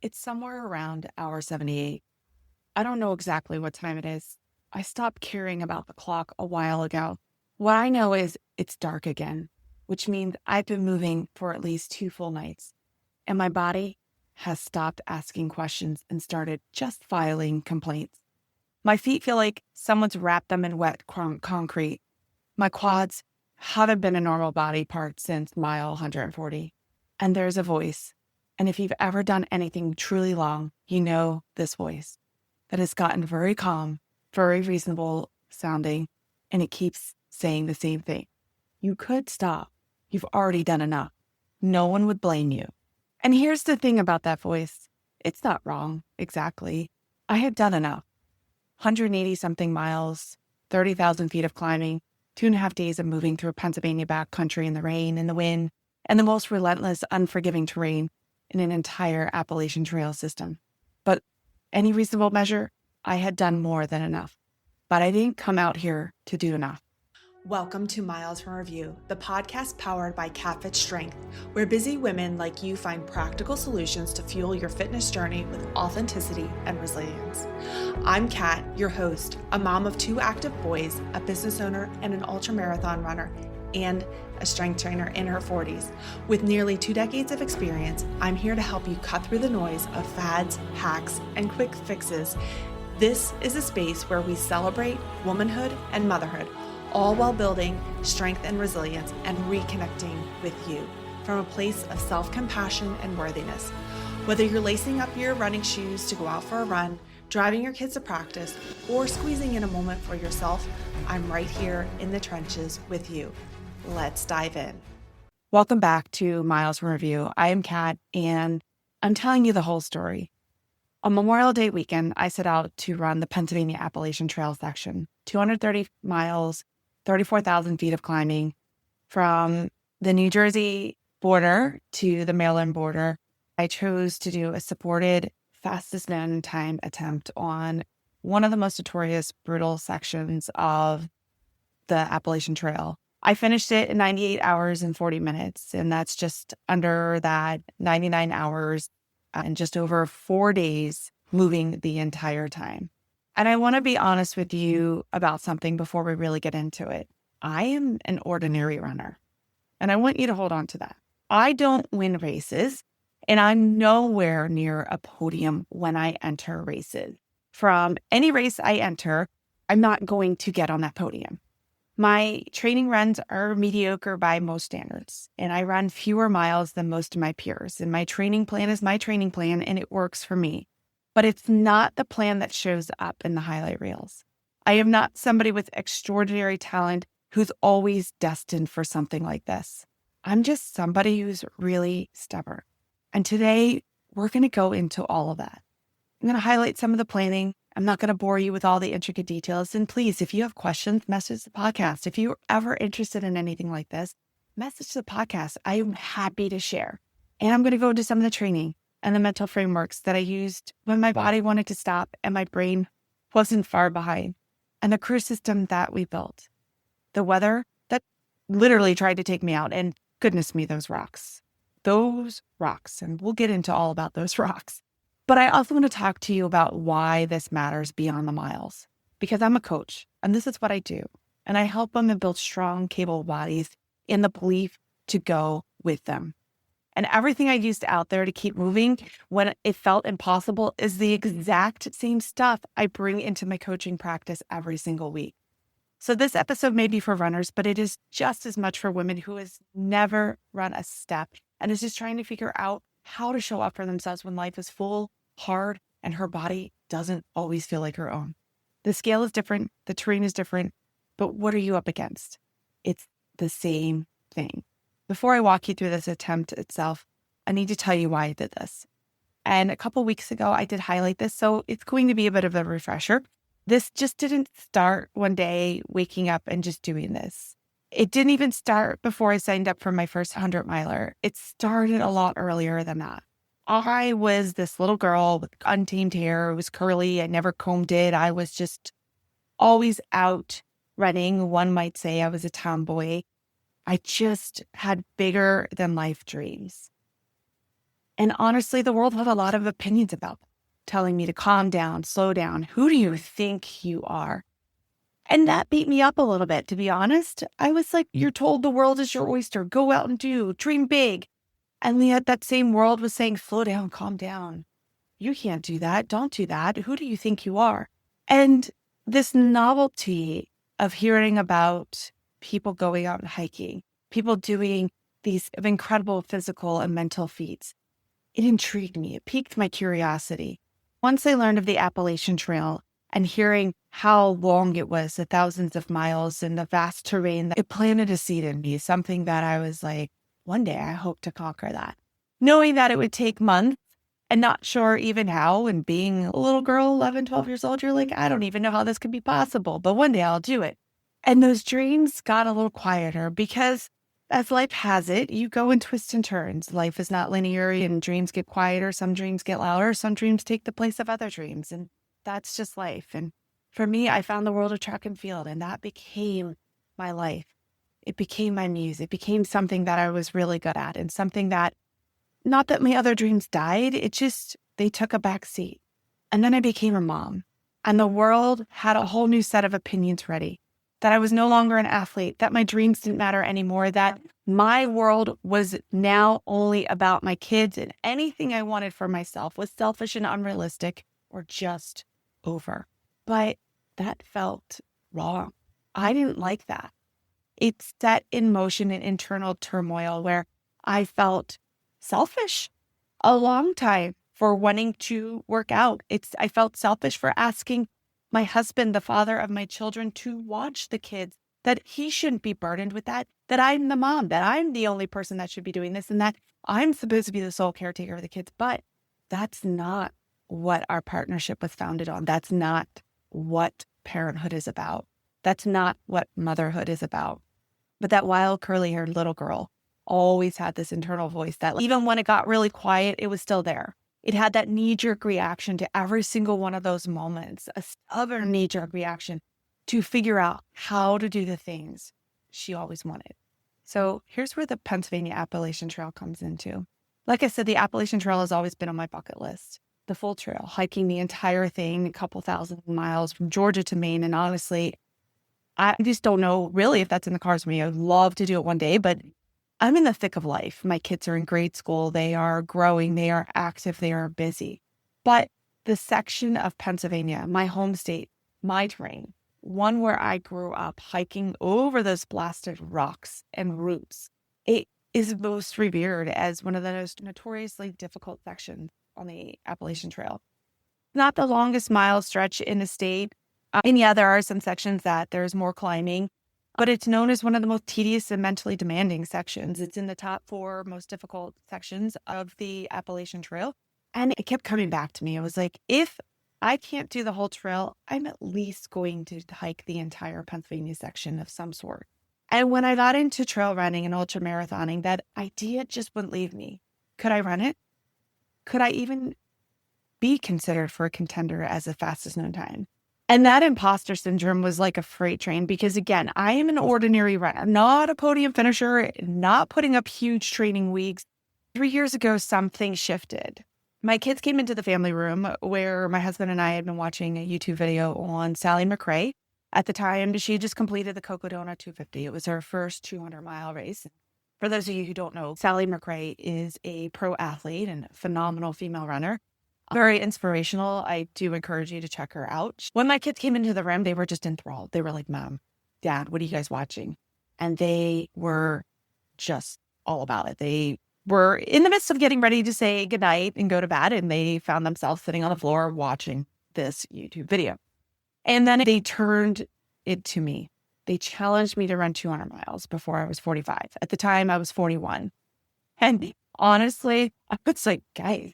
It's somewhere around hour 78. I don't know exactly what time it is. I stopped caring about the clock a while ago. What I know is it's dark again, which means I've been moving for at least 2 full nights, and my body has stopped asking questions and started just filing complaints. My feet feel like someone's wrapped them in wet concrete. My quads haven't been a normal body part since mile 140. And there's a voice. And if you've ever done anything truly long, you know this voice that has gotten very calm, very reasonable sounding, and it keeps saying the same thing. You could stop. You've already done enough. No one would blame you. And here's the thing about that voice. It's not wrong, exactly. I had done enough. 180 something miles, 30,000 feet of climbing, 2.5 days of moving through Pennsylvania backcountry in the rain and the wind, and the most relentless, unforgiving terrain in an entire Appalachian Trail system. But any reasonable measure, I had done more than enough. But I didn't come out here to do enough. Welcome to Miles from Review, the podcast powered by KatFit Strength, where busy women like you find practical solutions to fuel your fitness journey with authenticity and resilience. I'm Kat, your host, a mom of 2 active boys, a business owner, and an ultramarathon runner, and a strength trainer in her 40s. With nearly 2 decades of experience, I'm here to help you cut through the noise of fads, hacks, and quick fixes. This is a space where we celebrate womanhood and motherhood, all while building strength and resilience and reconnecting with you from a place of self-compassion and worthiness. Whether you're lacing up your running shoes to go out for a run, driving your kids to practice, or squeezing in a moment for yourself, I'm right here in the trenches with you. Let's dive in. Welcome back to Miles from Review. I am Kat, and I'm telling you the whole story. On Memorial Day weekend, I set out to run the Pennsylvania Appalachian Trail section, 230 miles, 34,000 feet of climbing from the New Jersey border to the Maryland border. I chose to do a supported fastest known time attempt on one of the most notorious, brutal sections of the Appalachian Trail. I finished it in 98 hours and 40 minutes, and that's just under that 99 hours and just over 4 days moving the entire time. And I want to be honest with you about something before we really get into it. I am an ordinary runner, and I want you to hold on to that. I don't win races, and I'm nowhere near a podium when I enter races. From any race I enter, I'm not going to get on that podium. My training runs are mediocre by most standards, and I run fewer miles than most of my peers. And my training plan is my training plan, and it works for me. But it's not the plan that shows up in the highlight reels. I am not somebody with extraordinary talent who's always destined for something like this. I'm just somebody who's really stubborn. And today, we're going to go into all of that. I'm going to highlight some of the planning. I'm not going to bore you with all the intricate details. And please, if you have questions, message the podcast. If you're ever interested in anything like this, message the podcast. I am happy to share. And I'm going to go into some of the training and the mental frameworks that I used when my body wanted to stop and my brain wasn't far behind, and the crew system that we built, the weather that literally tried to take me out, and goodness me, those rocks, and we'll get into all about those rocks. But I also want to talk to you about why this matters beyond the miles, because I'm a coach and this is what I do. And I help women build strong, capable bodies in the belief to go with them. And everything I used out there to keep moving when it felt impossible is the exact same stuff I bring into my coaching practice every single week. So this episode may be for runners, but it is just as much for women who has never run a step and is just trying to figure out how to show up for themselves when life is full, hard, and her body doesn't always feel like her own. The scale is different, the terrain is different, but what are you up against? It's the same thing. Before I walk you through this attempt itself, I need to tell you why I did this. And a couple weeks ago, I did highlight this, so it's going to be a bit of a refresher. This just didn't start one day waking up and just doing this. It didn't even start before I signed up for my first 100 miler. It started a lot earlier than that. I was this little girl with untamed hair. It was curly. I never combed it. I was just always out running. One might say I was a tomboy. I just had bigger than life dreams. And honestly, the world had a lot of opinions about them, telling me to calm down, slow down. Who do you think you are? And that beat me up a little bit, to be honest. I was like, you're told the world is your oyster. Go out and do, dream big. And yet that same world was saying, slow down, calm down. You can't do that. Don't do that. Who do you think you are? And this novelty of hearing about people going out and hiking, people doing these incredible physical and mental feats, it intrigued me. It piqued my curiosity. Once I learned of the Appalachian Trail and hearing how long it was, the thousands of miles and the vast terrain, it planted a seed in me, something that I was like, one day I hope to conquer that. Knowing that it would take months and not sure even how, and being a little girl, 11, 12 years old, you're like, I don't even know how this could be possible, but one day I'll do it. And those dreams got a little quieter because as life has it, you go in twists and turns. Life is not linear and dreams get quieter. Some dreams get louder. Some dreams take the place of other dreams. And that's just life. And for me, I found the world of track and field, and that became my life. It became my muse. It became something that I was really good at, and something that, not that my other dreams died, it just, they took a back seat. And then I became a mom, and the world had a whole new set of opinions ready. That I was no longer an athlete, that my dreams didn't matter anymore, that my world was now only about my kids, and anything I wanted for myself was selfish and unrealistic or just over. But that felt wrong. I didn't like that. It set in motion an internal turmoil where I felt selfish a long time for wanting to work out. I felt selfish for asking my husband, the father of my children, to watch the kids, that he shouldn't be burdened with that I'm the mom, that I'm the only person that should be doing this, and that I'm supposed to be the sole caretaker of the kids. But that's not what our partnership was founded on. That's not what parenthood is about. That's not what motherhood is about. But that wild, curly-haired little girl always had this internal voice that, like, even when it got really quiet, it was still there. It had that knee-jerk reaction to every single one of those moments, a stubborn knee-jerk reaction to figure out how to do the things she always wanted. So here's where the Pennsylvania Appalachian Trail comes into. Like I said, the Appalachian Trail has always been on my bucket list. The full trail, hiking the entire thing, a couple thousand miles from Georgia to Maine. And honestly, I just don't know really if that's in the cards for me. I'd love to do it one day, but I'm in the thick of life. My kids are in grade school. They are growing. They are active. They are busy. But the section of Pennsylvania, my home state, my terrain, one where I grew up hiking over those blasted rocks and roots, it is most revered as one of the most notoriously difficult sections on the Appalachian Trail. Not the longest mile stretch in the state. And yeah, there are some sections that there's more climbing, but it's known as one of the most tedious and mentally demanding sections. It's in the top 4 most difficult sections of the Appalachian Trail. And it kept coming back to me. It was like, if I can't do the whole trail, I'm at least going to hike the entire Pennsylvania section of some sort. And when I got into trail running and ultra marathoning, that idea just wouldn't leave me. Could I run it? Could I even be considered for a contender as the fastest known time? And that imposter syndrome was like a freight train because, again, I am an ordinary runner. I'm not a podium finisher, not putting up huge training weeks. 3 years ago, something shifted. My kids came into the family room where my husband and I had been watching a YouTube video on Sally McRae. At the time, she just completed the Cocodona 250. It was her first 200-mile race. For those of you who don't know, Sally McRae is a pro athlete and a phenomenal female runner. Very inspirational. I do encourage you to check her out. When my kids came into the room, they were just enthralled. They were like, Mom, Dad, what are you guys watching? And they were just all about it. They were in the midst of getting ready to say goodnight and go to bed, and they found themselves sitting on the floor watching this YouTube video. And then they turned it to me. They challenged me to run 200 miles before I was 45. At the time, I was 41. And honestly, I was like, guys,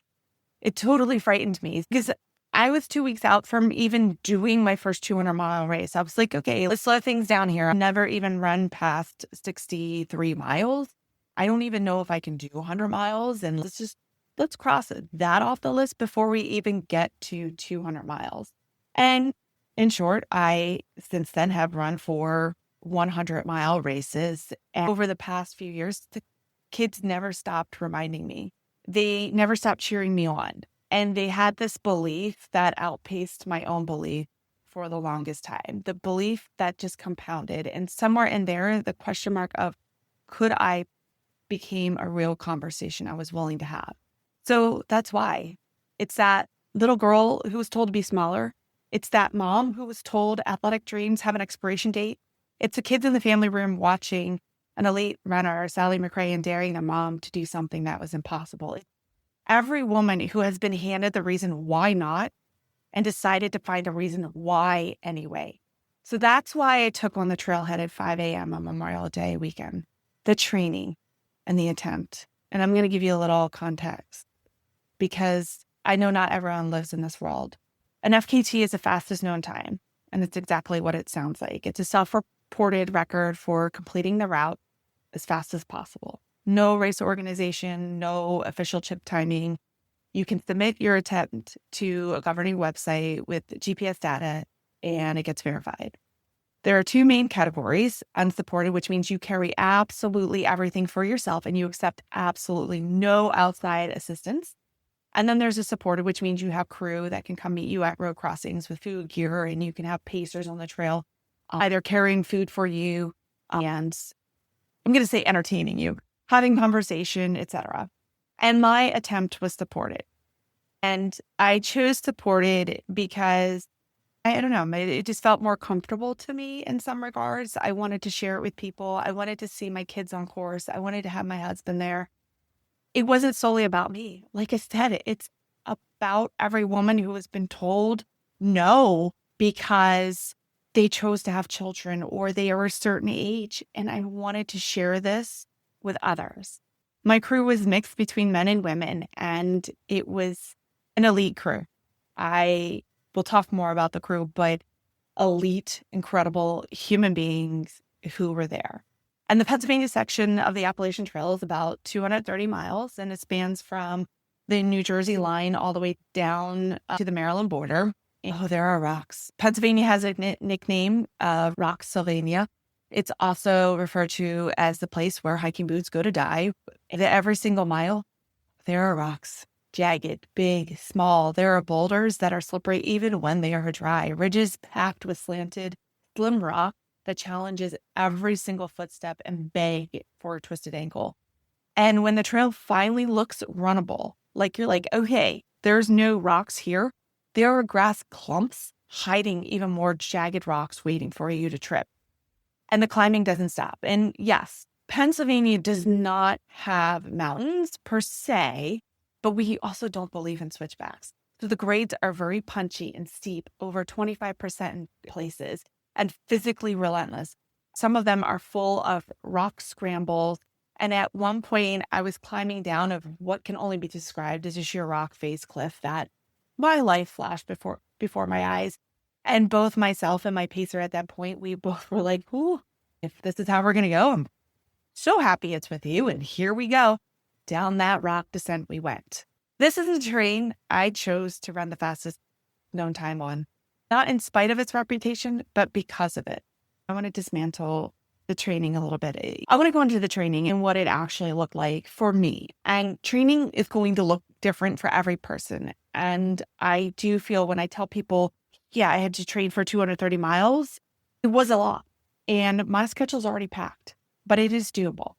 it totally frightened me because I was 2 weeks out from even doing my first 200-mile race. I was like, okay, let's slow things down here. I've never even run past 63 miles. I don't even know if I can do 100 miles. And let's cross that off the list before we even get to 200 miles. And in short, I since then have run 4 100-mile races. And over the past few years, the kids never stopped reminding me they never stopped cheering me on. And they had this belief that outpaced my own belief for the longest time. The belief that just compounded. And somewhere in there, the question mark of could I became a real conversation I was willing to have. So that's why. It's that little girl who was told to be smaller. It's that mom who was told athletic dreams have an expiration date. It's the kids in the family room watching an elite runner, Sally McRae, and daring a mom to do something that was impossible. It's every woman who has been handed the reason why not and decided to find a reason why anyway. So that's why I took on the trailhead at 5 a.m. on Memorial Day weekend, the training and the attempt. And I'm going to give you a little context because I know not everyone lives in this world. An FKT is the fastest known time, and it's exactly what it sounds like. It's a self-reported record for completing the route as fast as possible. No race organization, no official chip timing. You can submit your attempt to a governing website with GPS data, and it gets verified. There are two main categories: unsupported, which means you carry absolutely everything for yourself and you accept absolutely no outside assistance. And then there's a supported, which means you have crew that can come meet you at road crossings with food gear, and you can have pacers on the trail, either carrying food for you and I'm going to say entertaining you, having conversation, etc. And my attempt was supported. And I chose supported because I don't know, it just felt more comfortable to me in some regards. I wanted to share it with people. I wanted to see my kids on course. I wanted to have my husband there. It wasn't solely about me. Like I said, it's about every woman who has been told no because they chose to have children or they are a certain age. And I wanted to share this with others. My crew was mixed between men and women, and it was an elite crew. I will talk more about the crew, but elite, incredible human beings who were there. And the Pennsylvania section of the Appalachian Trail is about 230 miles, and it spans from the New Jersey line all the way down to the Maryland border. Oh, there are rocks. Pennsylvania has a nickname, Rocksylvania. It's also referred to as the place where hiking boots go to die. Every single mile, there are rocks. Jagged, big, small. There are boulders that are slippery even when they are dry. Ridges packed with slanted, slim rock that challenges every single footstep and beg for a twisted ankle. And when the trail finally looks runnable, like you're like, okay, there's no rocks here. There are grass clumps hiding even more jagged rocks waiting for you to trip. And the climbing doesn't stop. And yes, Pennsylvania does not have mountains per se, but we also don't believe in switchbacks. So the grades are very punchy and steep, over 25% in places, and physically relentless. Some of them are full of rock scrambles. And at one point, I was climbing down of what can only be described as a sheer rock face cliff that my life flashed before my eyes. And both myself and my pacer at that point, we both were like, ooh, if this is how we're going to go, I'm so happy it's with you. And here we go. Down that rock descent we went. This is a terrain I chose to run the fastest known time on, not in spite of its reputation, but because of it. I want to dismantle the training a little bit. I want to go into the training and what it actually looked like for me. And training is going to look different for every person. And I do feel when I tell people, yeah, I had to train for 230 miles, it was a lot. And my schedule's already packed, but it is doable.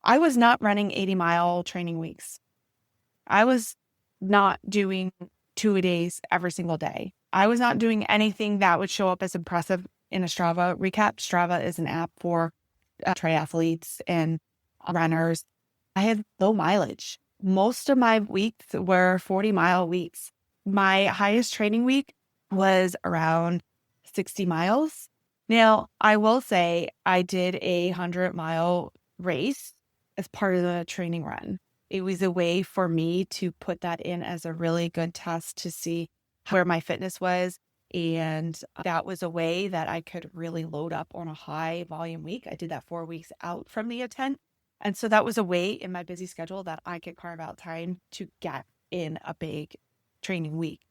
I was not running 80-mile training weeks. I was not doing 2-a-days every single day. I was not doing anything that would show up as impressive in a Strava recap. Strava is an app for triathletes and runners. I had low mileage. Most of my weeks were 40-mile weeks. My highest training week was around 60 miles. Now, I will say I did a 100-mile race as part of the training run. It was a way for me to put that in as a really good test to see where my fitness was. And that was a way that I could really load up on a high volume week. I did that 4 weeks out from the attempt. And so that was a way in my busy schedule that I could carve out time to get in a big training week.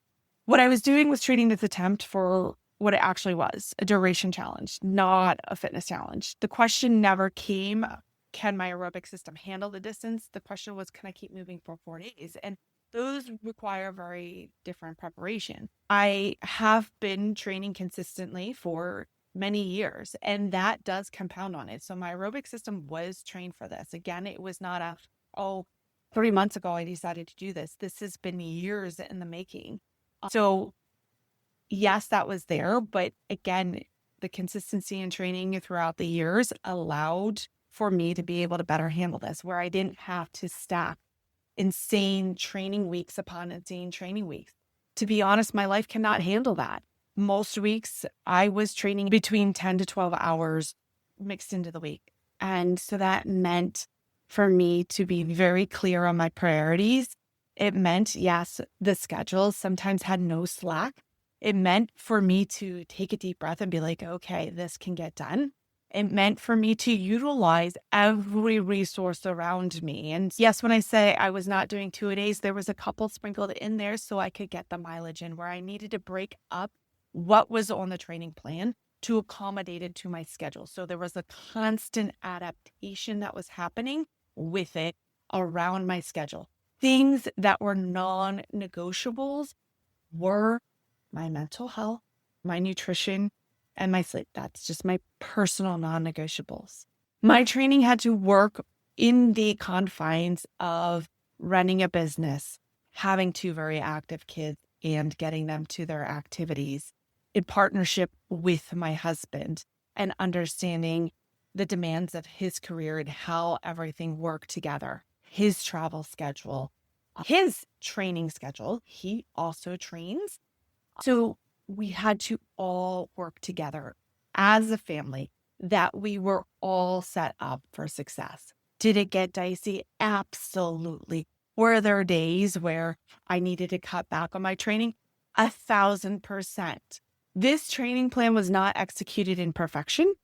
What I was doing was treating this attempt for what it actually was, a duration challenge, not a fitness challenge. The question never came, can my aerobic system handle the distance? The question was, can I keep moving for 4 days? And those require very different preparation. I have been training consistently for many years, and that does compound on it. So my aerobic system was trained for this. Again, it was not a, oh, 3 months ago I decided to do this. This has been years in the making. So yes, that was there, but again, the consistency in training throughout the years allowed for me to be able to better handle this, where I didn't have to stack insane training weeks upon insane training weeks. To be honest, my life cannot handle that. Most weeks I was training between 10 to 12 hours mixed into the week. And so that meant for me to be very clear on my priorities. It meant, yes, the schedule sometimes had no slack. It meant for me to take a deep breath and be like, okay, this can get done. It meant for me to utilize every resource around me. And yes, when I say I was not doing 2-a-days, there was a couple sprinkled in there so I could get the mileage in, where I needed to break up what was on the training plan to accommodate it to my schedule. So there was a constant adaptation that was happening with it around my schedule. Things that were non-negotiables were my mental health, my nutrition, and my sleep. That's just my personal non-negotiables. My training had to work in the confines of running a business, having 2 very active kids and getting them to their activities in partnership with my husband, and understanding the demands of his career and how everything worked together. His travel schedule, his training schedule. He also trains. So we had to all work together as a family, that we were all set up for success. Did it get dicey? Absolutely. Were there days where I needed to cut back on my training? 1,000%. This training plan was not executed in perfection.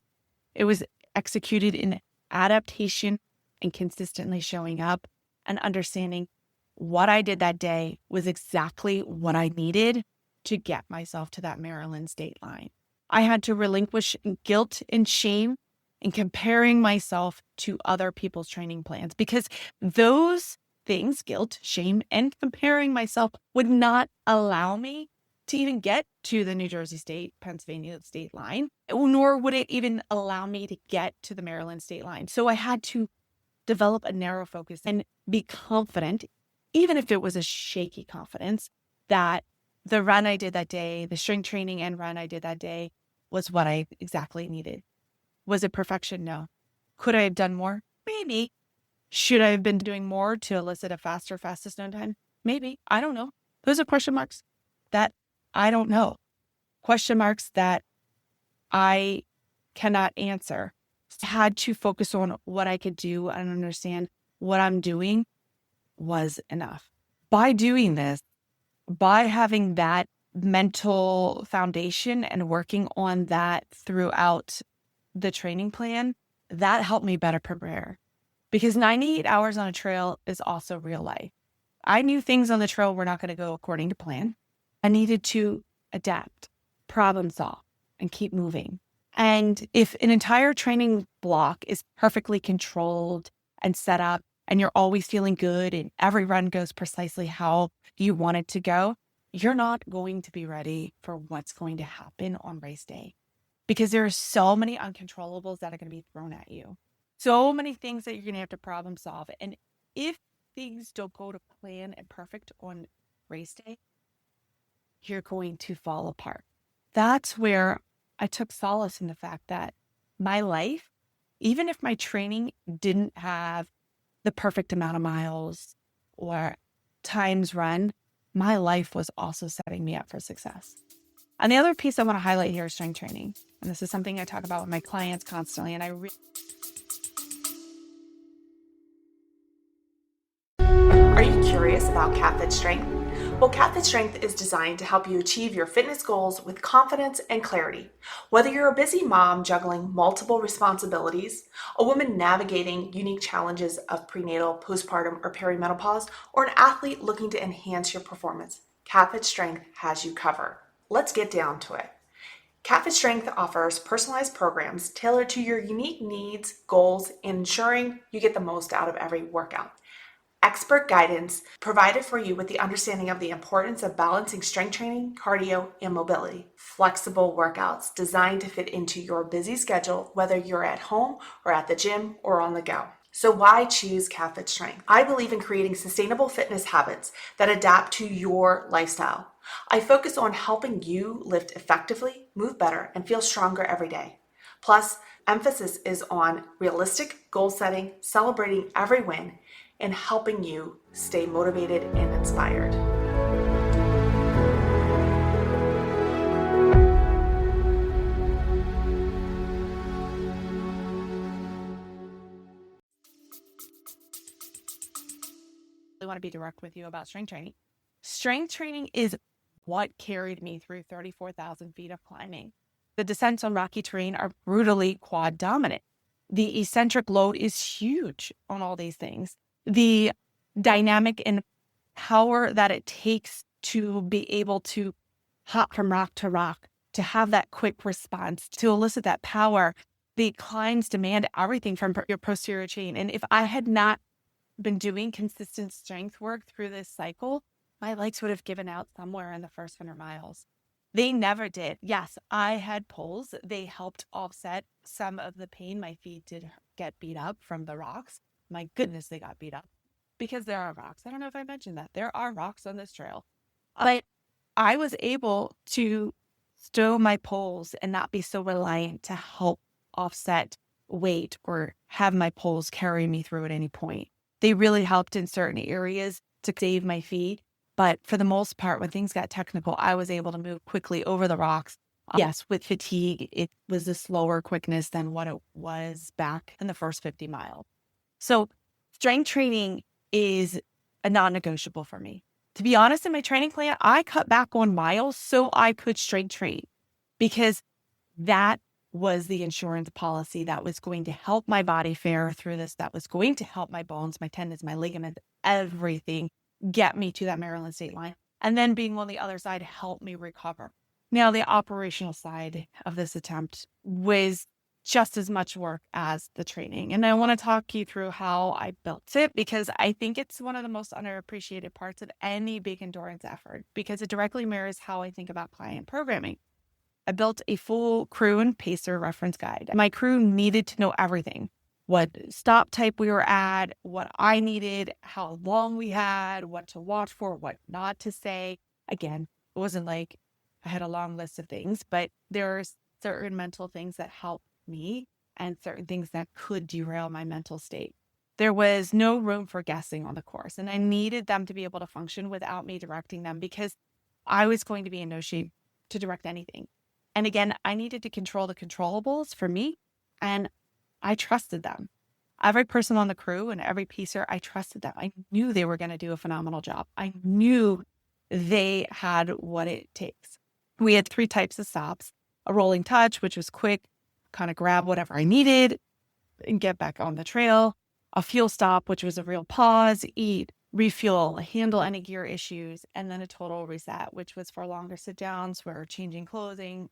It was executed in adaptation and consistently showing up and understanding what I did that day was exactly what I needed to get myself to that Maryland state line. I had to relinquish guilt and shame in comparing myself to other people's training plans, because those things, guilt, shame, and comparing myself, would not allow me to even get to the New Jersey state, Pennsylvania state line, nor would it even allow me to get to the Maryland state line. So I had to develop a narrow focus and be confident, even if it was a shaky confidence, that the run I did that day, the strength training and run I did that day, was what I exactly needed. Was it perfection? No. Could I have done more? Maybe. Should I have been doing more to elicit a faster, fastest known time? Maybe. I don't know. Those are question marks that I don't know. Question marks that I cannot answer. I had to focus on what I could do and understand what I'm doing was enough. By doing this, by having that mental foundation and working on that throughout the training plan, that helped me better prepare. Because 98 hours on a trail is also real life. I knew things on the trail were not going to go according to plan. I needed to adapt, problem solve, and keep moving. And if an entire training block is perfectly controlled and set up, and you're always feeling good and every run goes precisely how you want it to go, you're not going to be ready for what's going to happen on race day, because there are so many uncontrollables that are going to be thrown at you. So many things that you're going to have to problem solve. And if things don't go to plan and perfect on race day, you're going to fall apart. That's where I took solace in the fact that my life, even if my training didn't have the perfect amount of miles or times run, my life was also setting me up for success. And the other piece I want to highlight here is strength training. And this is something I talk about with my clients constantly. And Are you curious about KatFit Strength? Well, KatFit Strength is designed to help you achieve your fitness goals with confidence and clarity. Whether you're a busy mom juggling multiple responsibilities, a woman navigating unique challenges of prenatal, postpartum, or perimenopause, or an athlete looking to enhance your performance, KatFit Strength has you covered. Let's get down to it. KatFit Strength offers personalized programs tailored to your unique needs, goals, and ensuring you get the most out of every workout. Expert guidance provided for you with the understanding of the importance of balancing strength training, cardio, and mobility. Flexible workouts designed to fit into your busy schedule, whether you're at home or at the gym or on the go. So why choose KatFit Strength? I believe in creating sustainable fitness habits that adapt to your lifestyle. I focus on helping you lift effectively, move better, and feel stronger every day. Plus, emphasis is on realistic goal setting, celebrating every win, and helping you stay motivated and inspired. I want to be direct with you about strength training. Strength training is what carried me through 34,000 feet of climbing. The descents on rocky terrain are brutally quad dominant. The eccentric load is huge on all these things. The dynamic and power that it takes to be able to hop from rock to rock, to have that quick response, to elicit that power. The climbs demand everything from your posterior chain. And if I had not been doing consistent strength work through this cycle, my legs would have given out somewhere in the first 100 miles. They never did. Yes, I had pulls. They helped offset some of the pain. My feet did get beat up from the rocks. My goodness, they got beat up because there are rocks. I don't know if I mentioned that. There are rocks on this trail. But I was able to stow my poles and not be so reliant to help offset weight or have my poles carry me through at any point. They really helped in certain areas to save my feet. But for the most part, when things got technical, I was able to move quickly over the rocks. Yes, with fatigue, it was a slower quickness than what it was back in the first 50 miles. So strength training is a non-negotiable for me. To be honest, in my training plan, I cut back on miles so I could strength train because that was the insurance policy that was going to help my body fare through this, that was going to help my bones, my tendons, my ligaments, everything get me to that Maryland state line. And then being on the other side helped me recover. Now, the operational side of this attempt was just as much work as the training. And I want to talk you through how I built it because I think it's one of the most underappreciated parts of any big endurance effort because it directly mirrors how I think about client programming. I built a full crew and pacer reference guide. My crew needed to know everything. What stop type we were at, what I needed, how long we had, what to watch for, what not to say. Again, it wasn't like I had a long list of things, but there are certain mental things that helped me and certain things that could derail my mental state. There was no room for guessing on the course, and I needed them to be able to function without me directing them because I was going to be in no shape to direct anything. And again, I needed to control the controllables for me, and I trusted them. Every person on the crew and every pacer, I trusted them. I knew they were going to do a phenomenal job. I knew they had what it takes. We had 3 types of stops: a rolling touch, which was quick, kind of grab whatever I needed and get back on the trail; a fuel stop, which was a real pause, eat, refuel, handle any gear issues; and then a total reset, which was for longer sit downs where changing clothing,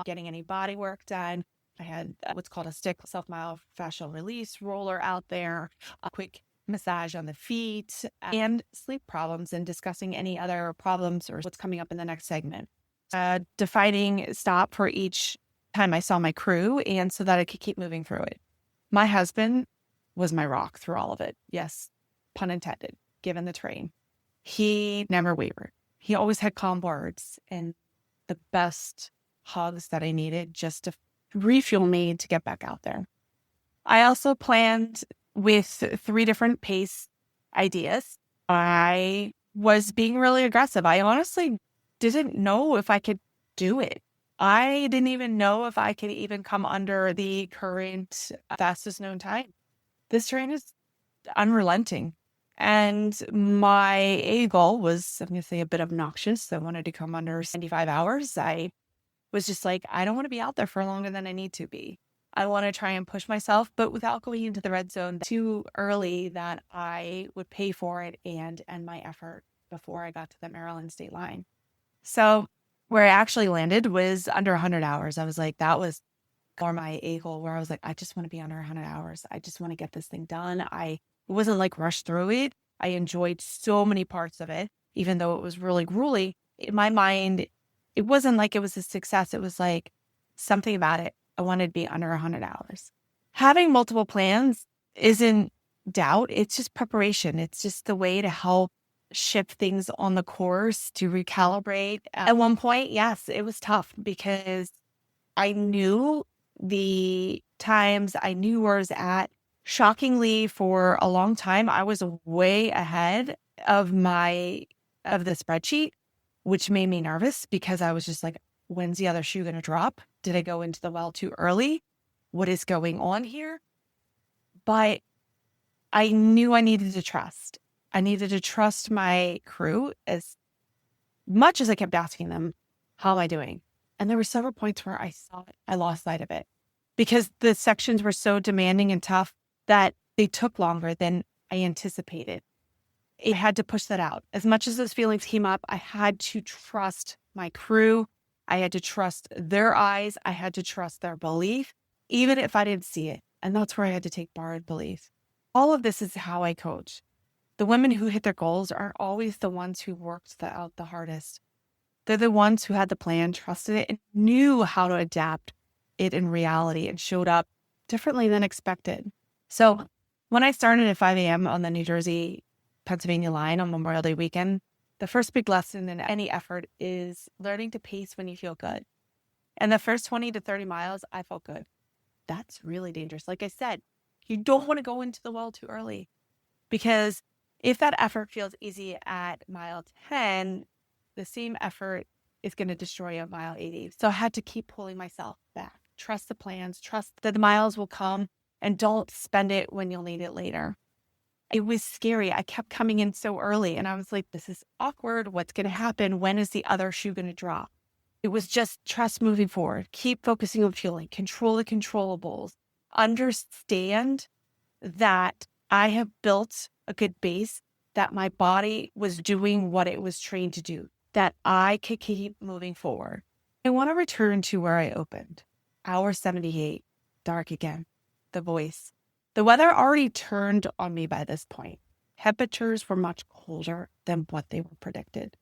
getting any body work done. I had what's called a stick self-myofascial release roller out there, a quick massage on the feet, and sleep problems, and discussing any other problems or what's coming up in the next segment. Defining stop for each time I saw my crew, and so that I could keep moving through it. My husband was my rock through all of it. Yes, pun intended, given the terrain. He never wavered. He always had calm words and the best hugs that I needed just to refuel me to get back out there. I also planned with 3 different pace ideas. I was being really aggressive. I honestly didn't know if I could do it. I didn't even know if I could even come under the current fastest known time. This terrain is unrelenting. And my A goal was, I'm going to say, a bit obnoxious. I wanted to come under 75 hours. I was just like, I don't want to be out there for longer than I need to be. I want to try and push myself, but without going into the red zone too early that I would pay for it and end my effort before I got to the Maryland state line. So Where I actually landed was under 100 hours. I was like, that was for my A goal, where I was like, I just want to be under 100 hours. I just want to get this thing done. It wasn't like rushed through it. I enjoyed so many parts of it, even though it was really grueling. In my mind, it wasn't like it was a success. It was like something about it. I wanted to be under 100 hours. Having multiple plans isn't doubt. It's just preparation. It's just the way to help shift things on the course, to recalibrate. At one point, yes, it was tough because I knew the times, I knew where I was at. Shockingly, for a long time, I was way ahead of the spreadsheet, which made me nervous because I was just like, when's the other shoe going to drop? Did I go into the well too early? What is going on here? But I knew I needed to trust. I needed to trust my crew as much as I kept asking them, how am I doing? And there were several points where I lost sight of it because the sections were so demanding and tough that they took longer than I anticipated. I had to push that out. As much as those feelings came up, I had to trust my crew. I had to trust their eyes. I had to trust their belief, even if I didn't see it. And that's where I had to take borrowed belief. All of this is how I coach. The women who hit their goals aren't always the ones who worked out the hardest. They're the ones who had the plan, trusted it, and knew how to adapt it in reality and showed up differently than expected. So when I started at 5 a.m. on the New Jersey, Pennsylvania line on Memorial Day weekend, the first big lesson in any effort is learning to pace when you feel good. And the first 20 to 30 miles, I felt good. That's really dangerous. Like I said, you don't want to go into the well too early because if that effort feels easy at mile 10, the same effort is going to destroy you at mile 80. So I had to keep pulling myself back. Trust the plans, trust that the miles will come, and don't spend it when you'll need it later. It was scary. I kept coming in so early and I was like, this is awkward. What's going to happen? When is the other shoe going to drop? It was just trust moving forward. Keep focusing on fueling, control the controllables, understand that I have built a good base, that my body was doing what it was trained to do, that I could keep moving forward. I want to return to where I opened. Hour 78, dark again, the voice. The weather already turned on me by this point. Temperatures were much colder than what they were predicted.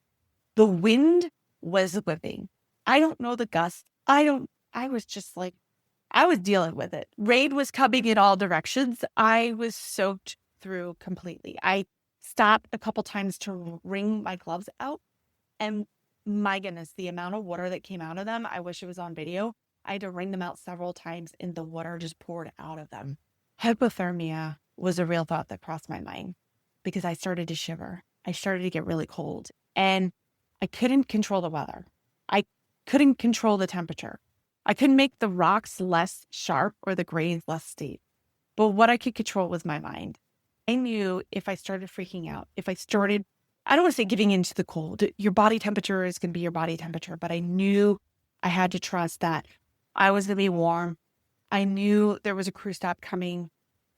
The wind was whipping. I don't know the gusts. I was just like, I was dealing with it. Rain was coming in all directions. I was soaked through completely. I stopped a couple times to wring my gloves out. And my goodness, the amount of water that came out of them, I wish it was on video. I had to wring them out several times and the water just poured out of them. Hypothermia was a real thought that crossed my mind because I started to shiver. I started to get really cold and I couldn't control the weather. I couldn't control the temperature. I couldn't make the rocks less sharp or the grades less steep. But what I could control was my mind. I knew if I started freaking out, I don't want to say giving into the cold. Your body temperature is going to be your body temperature. But I knew I had to trust that I was going to be warm. I knew there was a crew stop coming.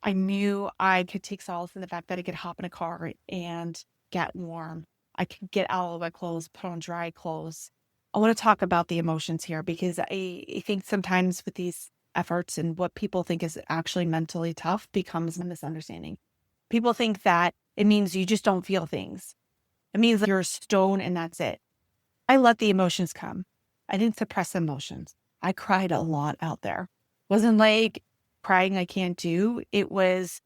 I knew I could take solace in the fact that I could hop in a car and get warm. I could get out of my clothes, put on dry clothes. I want to talk about the emotions here because I think sometimes with these efforts and what people think is actually mentally tough becomes a misunderstanding. People think that it means you just don't feel things. It means that you're a stone and that's it. I let the emotions come. I didn't suppress emotions. I cried a lot out there. It wasn't like crying I can't do. It was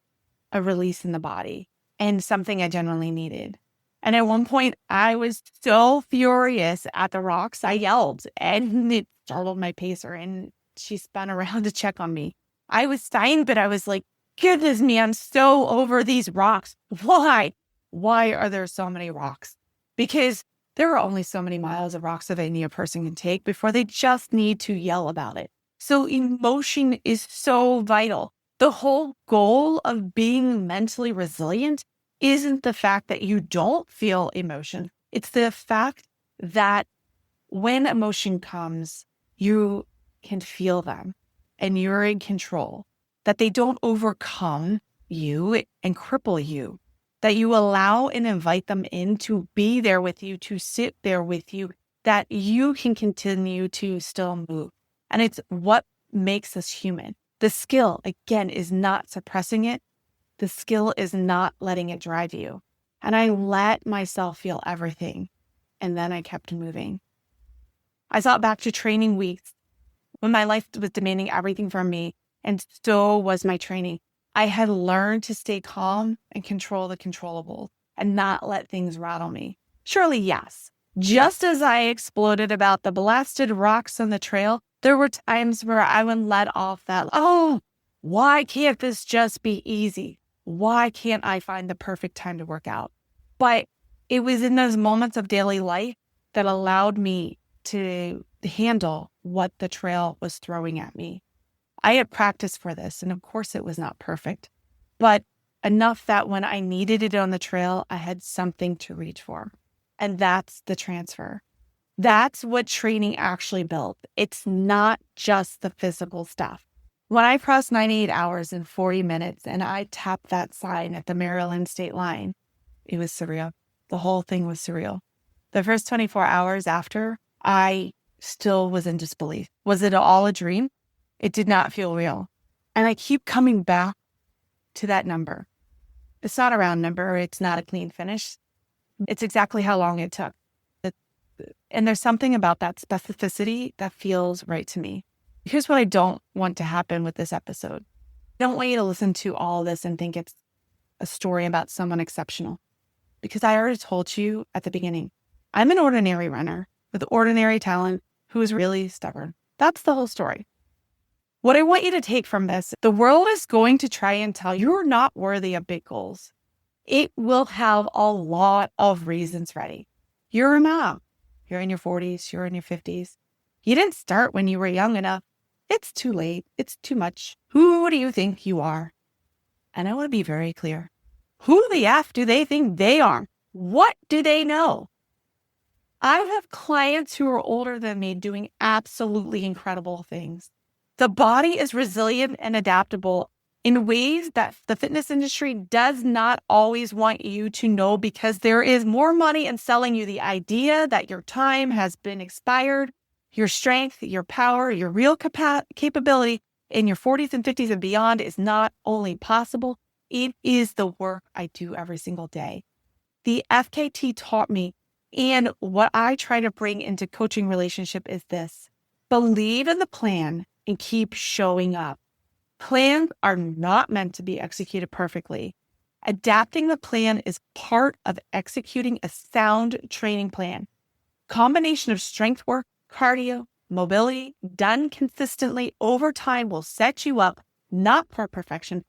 a release in the body and something I genuinely needed. And at one point, I was so furious at the rocks, I yelled and it startled my pacer and she spun around to check on me. I was sighing, but I was like, goodness me, I'm so over these rocks. Why? Why are there so many rocks? Because there are only so many miles of Rocksylvania a person can take before they just need to yell about it. So emotion is so vital. The whole goal of being mentally resilient isn't the fact that you don't feel emotion. It's the fact that when emotion comes, you can feel them and you're in control, that they don't overcome you and cripple you, that you allow and invite them in to be there with you, to sit there with you, that you can continue to still move. And it's what makes us human. The skill, again, is not suppressing it. The skill is not letting it drive you. And I let myself feel everything. And then I kept moving. I thought back to training weeks when my life was demanding everything from me, and so was my training. I had learned to stay calm and control the controllables and not let things rattle me. Surely, yes. Just as I exploded about the blasted rocks on the trail, there were times where I would let off that, oh, why can't this just be easy? Why can't I find the perfect time to work out? But it was in those moments of daily life that allowed me to handle what the trail was throwing at me. I had practiced for this, and of course it was not perfect, but enough that when I needed it on the trail, I had something to reach for. And that's the transfer. That's what training actually built. It's not just the physical stuff. When I crossed 98 hours in 40 minutes and I tapped that sign at the Maryland state line, it was surreal. The whole thing was surreal. The first 24 hours after, I still was in disbelief. Was it all a dream? It did not feel real. And I keep coming back to that number. It's not a round number. It's not a clean finish. It's exactly how long it took. And there's something about that specificity that feels right to me. Here's what I don't want to happen with this episode. I don't want you to listen to all this and think it's a story about someone exceptional. Because I already told you at the beginning, I'm an ordinary runner with ordinary talent who is really stubborn. That's the whole story. What I want you to take from this, the world is going to try and tell you you're not worthy of big goals. It will have a lot of reasons ready. You're a mom. You're in your 40s. You're in your 50s. You didn't start when you were young enough. It's too late. It's too much. Who do you think you are? And I want to be very clear. Who the F do they think they are? What do they know? I have clients who are older than me doing absolutely incredible things. The body is resilient and adaptable in ways that the fitness industry does not always want you to know, because there is more money in selling you the idea that your time has been expired, your strength, your power, your real capability in your 40s and 50s and beyond is not only possible, it is the work I do every single day. The FKT taught me, and what I try to bring into coaching relationship is this: believe in the plan and keep showing up. Plans are not meant to be executed perfectly. Adapting the plan is part of executing a sound training plan. Combination of strength work, cardio, mobility, done consistently over time will set you up not for perfection,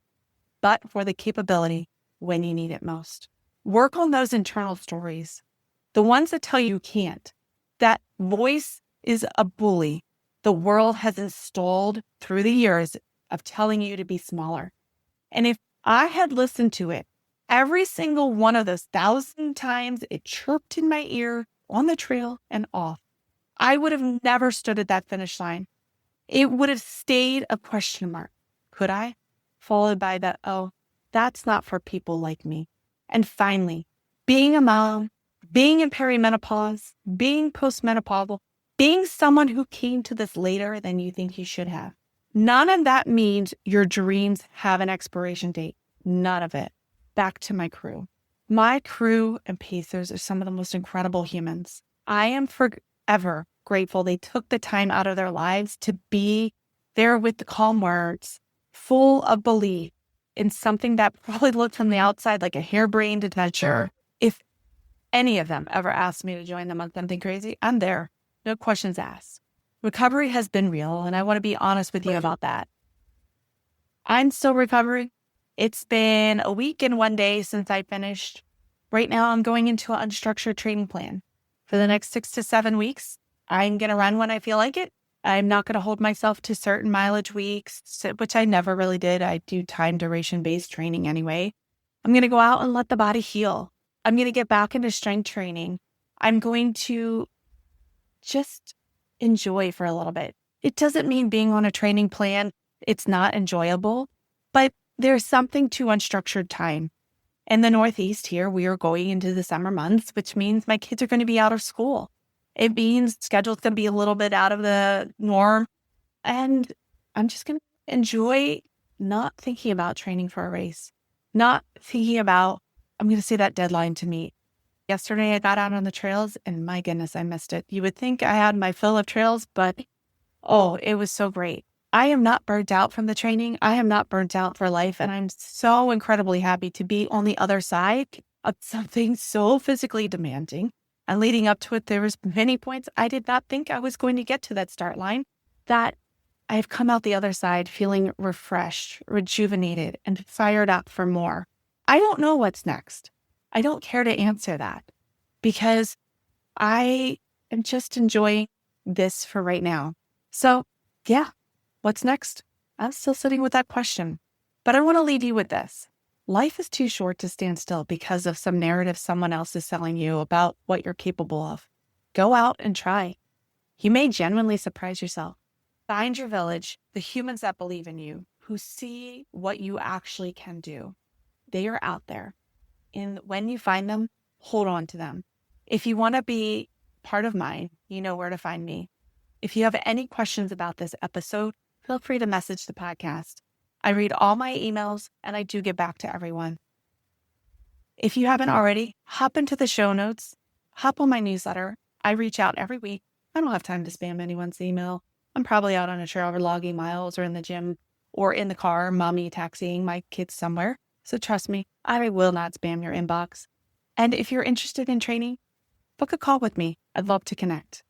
but for the capability when you need it most. Work on those internal stories, the ones that tell you can't. That voice is a bully the world has installed through the years of telling you to be smaller. And if I had listened to it, every single one of those 1,000 times it chirped in my ear on the trail and off, I would have never stood at that finish line. It would have stayed a question mark. Could I? Followed by the, oh, that's not for people like me. And finally, being a mom, being in perimenopause, being postmenopausal, being someone who came to this later than you think you should have. None of that means your dreams have an expiration date. None of it. Back to my crew. My crew and pacers are some of the most incredible humans. I am forever grateful they took the time out of their lives to be there with the calm words, full of belief in something that probably looked from the outside like a harebrained adventure. If any of them ever asked me to join them on something crazy, I'm there. No questions asked. Recovery has been real, and I want to be honest with you about that. I'm still recovering. It's been a week and 1 day since I finished. Right now, I'm going into an unstructured training plan. For the next 6 to 7 weeks, I'm going to run when I feel like it. I'm not going to hold myself to certain mileage weeks, which I never really did. I do time duration-based training anyway. I'm going to go out and let the body heal. I'm going to get back into strength training. I'm going to just enjoy for a little bit. It doesn't mean being on a training plan, it's not enjoyable, but there's something to unstructured time. In the Northeast here, we are going into the summer months, which means my kids are going to be out of school. It means schedule's going to be a little bit out of the norm. And I'm just going to enjoy not thinking about training for a race, not thinking about, I'm going to say that deadline to meet. Yesterday, I got out on the trails and my goodness, I missed it. You would think I had my fill of trails, but it was so great. I am not burnt out from the training. I am not burnt out for life. And I'm so incredibly happy to be on the other side of something so physically demanding. And leading up to it, there was many points I did not think I was going to get to that start line, that I've come out the other side feeling refreshed, rejuvenated, and fired up for more. I don't know what's next. I don't care to answer that because I am just enjoying this for right now. So yeah, what's next? I'm still sitting with that question, but I want to leave you with this. Life is too short to stand still because of some narrative someone else is selling you about what you're capable of. Go out and try. You may genuinely surprise yourself. Find your village, the humans that believe in you, who see what you actually can do. They are out there. And when you find them, hold on to them. If you want to be part of mine, you know where to find me. If you have any questions about this episode, feel free to message the podcast. I read all my emails and I do get back to everyone. If you haven't already, hop into the show notes, hop on my newsletter. I reach out every week. I don't have time to spam anyone's email. I'm probably out on a trail or logging miles or in the gym or in the car, mommy taxiing my kids somewhere. So trust me, I will not spam your inbox. And if you're interested in training, book a call with me. I'd love to connect.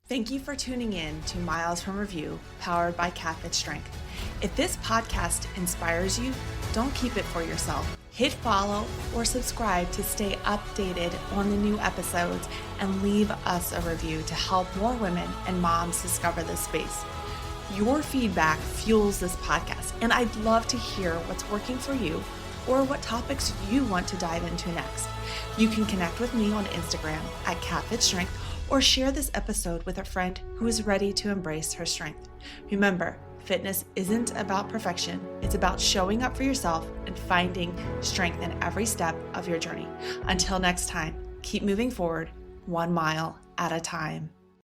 Thank you for tuning in to Miles from Review, powered by KatFit Strength. If this podcast inspires you, don't keep it for yourself. Hit follow or subscribe to stay updated on the new episodes and leave us a review to help more women and moms discover this space. Your feedback fuels this podcast, and I'd love to hear what's working for you or what topics you want to dive into next. You can connect with me on Instagram at KatFit Strength or share this episode with a friend who is ready to embrace her strength. Remember, fitness isn't about perfection. It's about showing up for yourself and finding strength in every step of your journey. Until next time, keep moving forward 1 mile at a time.